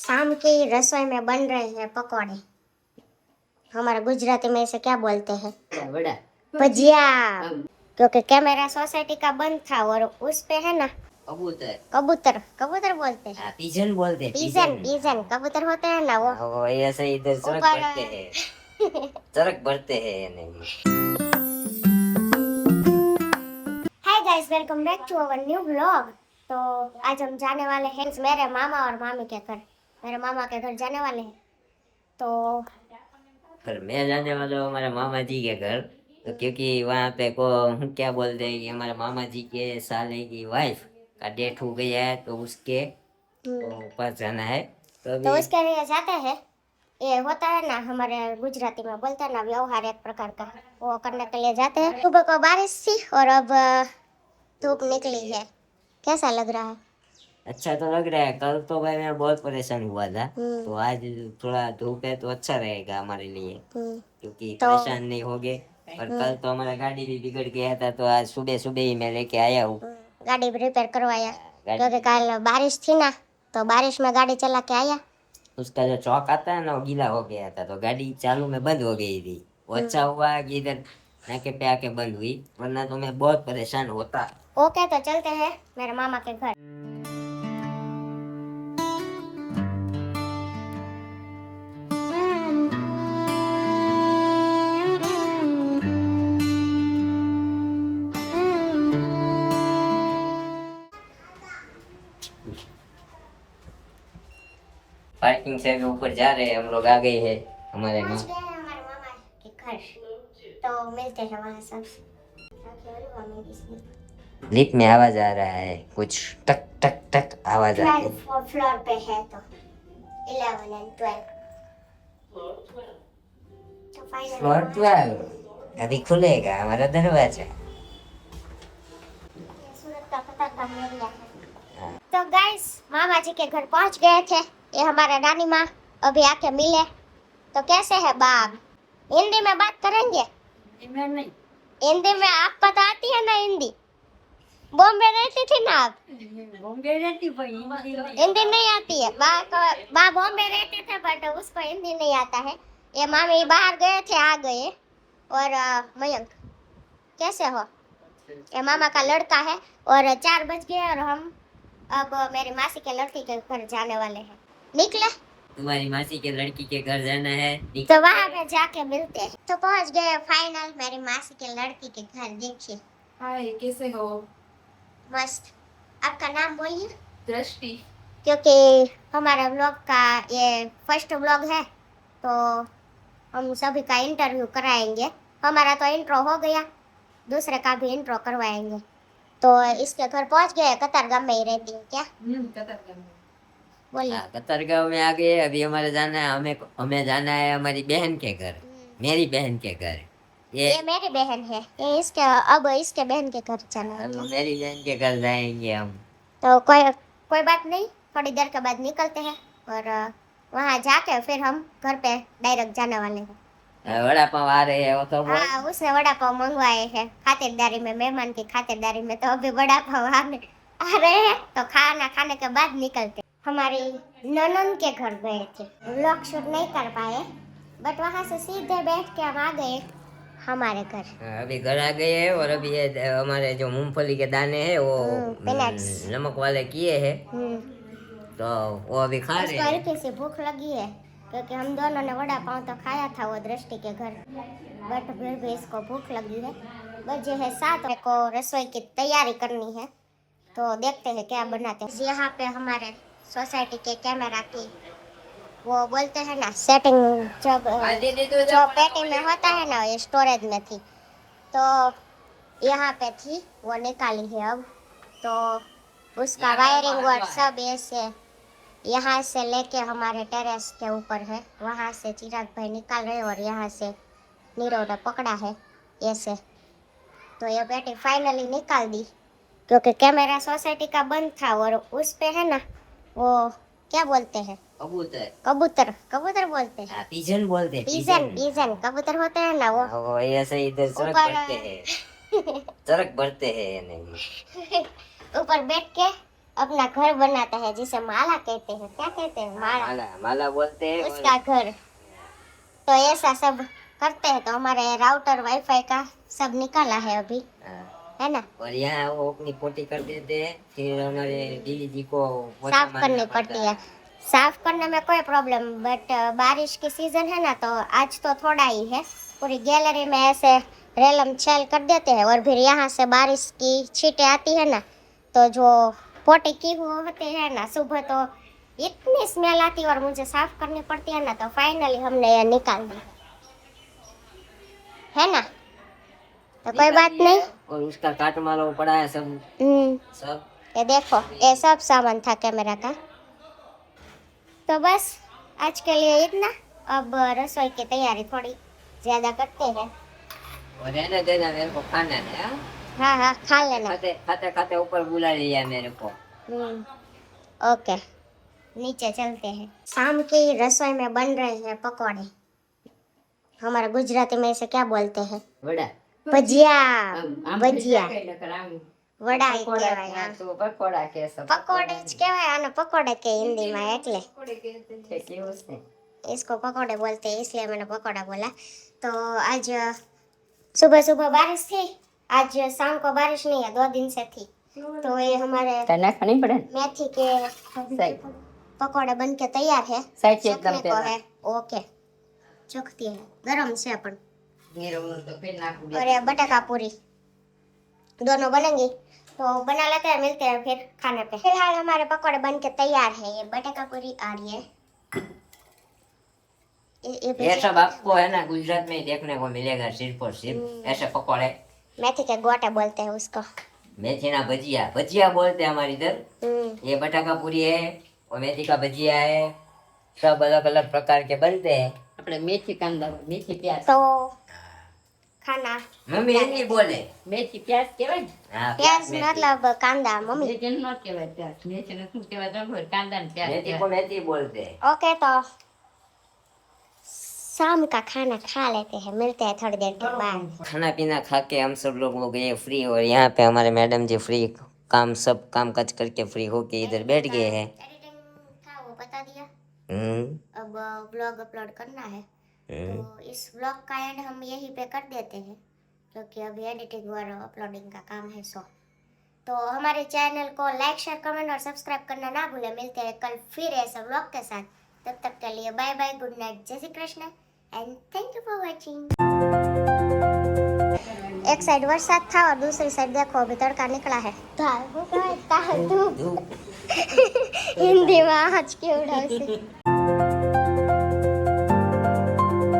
शाम की रसोई में बन रहे हैं पकौड़े। हमारा गुजराती में इसे क्या बोलते हैं? बड़ा भजिया। क्योंकि कैमरा सोसाइटी का बंद था और उस पे है ना कबूतर कबूतर कबूतर बोलते हैं। पिजन बोलते हैं पिजन पिजन कबूतर होते हैं ना वो ऐसे इधर सड़क ऊपर बढ़ते हैं सड़क बढ़ते हैं नहीं। Hi guys, welcome back to our new vlog. तो आज हम जाने वाले हैं मेरे मामा और मामी के घर। मेरे मामा के घर जाने वाले हैं। तो पर मैं जाने वाला हूँ हमारे मामा जी के घर। तो क्योंकि वहाँ पे को हम क्या बोलते हैं कि हमारे मामा जी के साले की वाइफ का डेथ हो गया है तो उसके पास जाना है। तो तो अभी उसके लिए जाते हैं। ये होता है ना, हमारे गुजराती में बोलते हैं ना, व्यवहार एक प्रकार का, वो करने के लिए जाते हैं। सुबह को बारिश थी और अब धूप निकली है। कैसा लग रहा है? अच्छा तो लग रहा है। कल तो भाई मैं बहुत परेशान हुआ था तो आज थोड़ा धूप है तो अच्छा रहेगा हमारे लिए क्योंकि तो परेशान नहीं हो गए। और कल तो हमारा गाड़ी भी बिगड़ गया था तो आज सुबह सुबह ही मैं लेके आया हूँ। गाड़ी रिपेयर करवाया गाड़ी- क्योंकि कल बारिश थी ना, तो बारिश में गाड़ी चला के आया। उसका जो चौक आता है ना वो गीला हो गया था तो गाड़ी चालू में बंद हो गई थी। वो अच्छा हुआ कि इधर नाके पे आके बंद हुई वरना तो मैं बहुत परेशान होता। ओके, तो चलते हैं मेरे मामा के घर। पार्किंग से भी ऊपर जा रहे हैं हम लोग। आ गए हैं हमारे पहुंच माँ गए हैं हमारे मामा के घर। तो मिलते हैं वहाँ सब। लिफ्ट में आवाज आ रहा है कुछ टक टक टक आवाज आ रही है। 12 फ्लोर पे है तो 11 and 12। तो finally फ्लोर 12 अभी खुलेगा हमारा दरवाजा। ये सूरत का पता का एरिया है। तो गाइस, मामा जी के घर पहुंच गए थे। ये हमारा नानी माँ अभी आके मिले। तो कैसे है बाप? हिंदी में बात करेंगे? नहीं हिंदी में आप पता आती है ना हिंदी? बॉम्बे रहती थी ना आप? बॉम्बे रहती पर हिंदी नहीं आती है। बा बॉम्बे रहते थे बट उसको हिंदी नहीं आता है। ये मामी बाहर गए थे, आ गए। और मयंक कैसे हो? ये मामा का लड़का है। और 4 बज गए और हम अब मेरी मासी के लड़की के घर जाने वाले हैं। निकले तुम्हारी मासी के लड़की के घर जाना है। तो वहाँ पे जाके मिलते हैं। तो पहुँच गए फाइनल मेरी मासी के लड़की के घर। देखिए, हाय, कैसे हो? मस्त। आपका नाम बोलिए। दृष्टि। क्योंकि हमारा व्लॉग का ये फर्स्ट व्लॉग है तो हम सभी का इंटरव्यू कराएंगे। हमारा तो इंट्रो हो गया, दूसरे का भी इंट्रो करवाएंगे। तो इसके घर पहुंच गए। कतारगाम में ही रहती है क्या? कतारगाम में। बोलिए। कतरगांव में आ गए। अभी हमारे जाना है, हमें जाना है हमारी बहन के घर। मेरी बहन के घर। ये मेरी बहन है। ये इसके अब इसके बहन के घर जाना है। मेरी बहन के घर जाएंगे हम। तो कोई बात नहीं, थोड़ी देर के बाद निकलते हैं और वहाँ जाके फिर हम घर पे डायरेक्ट जाने वाले हैं। वड़ा पाव आ रहे हैं वो तो बोल। हाँ, उसने वड़ा पाव मंगवाए हैं खातिरदारी में, मेहमान की खातिरदारी में। तो अभी वड़ा पाव आ रहे हैं तो खाना खाने के बाद निकलते। हमारी ननन के घर गए थे, व्लॉग शूट नहीं कर पाए बट वहाँ से सीधे बैठ के हम आ गए हमारे घर। अभी घर आ गए हैं और अभी ये हमारे जो मूंगफली के दाने हैं वो peanuts। नमक वाले किए हैं तो वो अभी खा रहे उसको हैं। हल्की सी भूख लगी है क्योंकि हम दोनों ने वड़ा पाव तो खाया था वो दृष्टि के घर, बट फिर भी इसको भूख लगी है। बजे है 7 को रसोई की तैयारी करनी है तो देखते हैं क्या बनाते हैं। यहाँ पे हमारे सोसाइटी के कैमरा की वो बोलते हैं ना सेटिंग, जो पेटी में होता है ना, ये स्टोरेज में थी तो यहाँ पे थी, वो निकाली है अब। तो उसका वायरिंग और सब ऐसे यहाँ से लेके हमारे टेरेस के ऊपर है, वहाँ से चिराग भाई निकाल रहे और यहाँ से नीरव ने पकड़ा है ऐसे। तो ये पेटी फाइनली निकाल दी क्योंकि कैमरा सोसाइटी का बंद था और उस पे है ना वो क्या बोलते हैं? कबूतर कबूतर कबूतर बोलते हैं। पिजन बोलते हैं पिजन पिजन कबूतर होते हैं ना वो ऐसे इधर सड़क ऊपर बढ़ते हैं सड़क बढ़ते हैं नहीं। ऊपर बैठ के अपना घर बनाता है जिसे माला कहते हैं, क्या कहते हैं, माला, माला माला बोलते हैं और- उसका घर। तो ऐसा सब करते हैं। तो हमारे राउटर वाईफाई का सब निकाला है अभी, हाँ, है ना, और यहाँ वो अपनी पोटी कर देते हैं, फिर हमारे दीदी जी को पोछा साफ मारना करनी पड़ता पड़ती है। साफ करने में कोई प्रॉब्लम, बट बारिश की सीजन है ना, तो आज तो थोड़ा ही है। पूरी गैलरी में ऐसे रेलम छेल कर देते हैं, और फिर यहाँ से बारिश की छींटें आती है ना, तो जो पोटी की वो होते हैं ना, सुबह तो इतनी स्मेल आती है और मुझे साफ करनी पड़ती है ना, तो फाइनली हमने ये निकाल दी, है ना, तो कोई बात नहीं। और उसका काट मालो पड़ा है सब सब। ये देखो, ये सब सामान था कैमरा का। तो बस आज के लिए इतना। अब रसोई की तैयारी थोड़ी ज्यादा करते हैं। और रहने देना, मेरे को खाना है। हाँ? हाँ हाँ, खा लेना। खाते खाते खाते ऊपर बुला लिया मेरे को। ओके, नीचे चलते हैं। शाम की रसोई में बन रहे हैं पकौड़े। हमारा गुजराती में इसे क्या बोलते हैं? बड़ा ભજીયા, ભજીયા, વડા ઈ કહેવાય. હા. તો પકોડા કે છે. પકોડે જ કહેવાય આને, પકોડે કે हिंदीમાં, એટલે કેવું છે? इसको पकौड़े बोलते हैं, इसलिए मैंने पकौड़ा बोला। तो आज सुबह सुबह बारिश थी, आज शाम को बारिश नहीं है, 2 दिन से थी। तो ये हमारे नहीं पड़े मेथी के पकौड़े बन के तैयार है। साइड से एकदम चखने को है। ओके, चखती है, गरम से अपन। और ये बटाका पूरी दोनों बनेंगी, तो बना लेते हैं, मिलते हैं फिर खाने पे। फिलहाल हमारे पकौड़े बन के तैयार है। ये बटाका पूरी आ रही है। ये सब आपको है ना गुजरात में देखने को मिलेगा, सिर्फ और सिर्फ ऐसे पकौड़े। मेथी के गोटे बोलते हैं उसको। मेथी ना भजिया, भजिया बोलते हैं हमारे इधर। ये बटाका पूरी है और मेथी का भजिया है, सब अलग अलग प्रकार के बनते हैं। આપણે મેથી કાંદા મેથી પ્યાજ तो खाना मम्मी हिंदी बोले। મેથી પ્યાજ કહેવાય ને हाँ, प्याज मेथी। मतलब कांदा। मम्मी મેથી ન કહેવાય પ્યાજ મેથીને શું કહેવાય ખબર કાંદા ને પ્યાજ मेथी કહેવાય. को मेथी बोलते हैं। ओके, तो शाम का खाना खा लेते हैं, मिलते हैं थोड़ी देर के बाद। खाना पीना खा के हम सब लोग हो गए फ्री, और यहाँ पे हमारे मैडम जी फ्री, काम सब काम काज करके फ्री होके इधर बैठ गए हैं। एडिटिंग था वो बता दिया। हम्म अब ब्लॉग अपलोड करना है, तो इस ब्लॉग का एंड हम यहीं पे कर देते हैं, क्योंकि अभी एडिटिंग और अपलोडिंग का काम है। तो हमारे चैनल को लाइक, शेयर, कमेंट और सब्सक्राइब करना ना भूलें। मिलते हैं कल फिर ऐसे ब्लॉग के साथ। तब तक के लिए बाय बाय, गुड नाइट, जय Shri Krishna and thank you for watching. एक साइड वरसाद था और दूसरी साइड देखो अभी तड़का निकला है। धूप हिंदी में आज के उड़ा से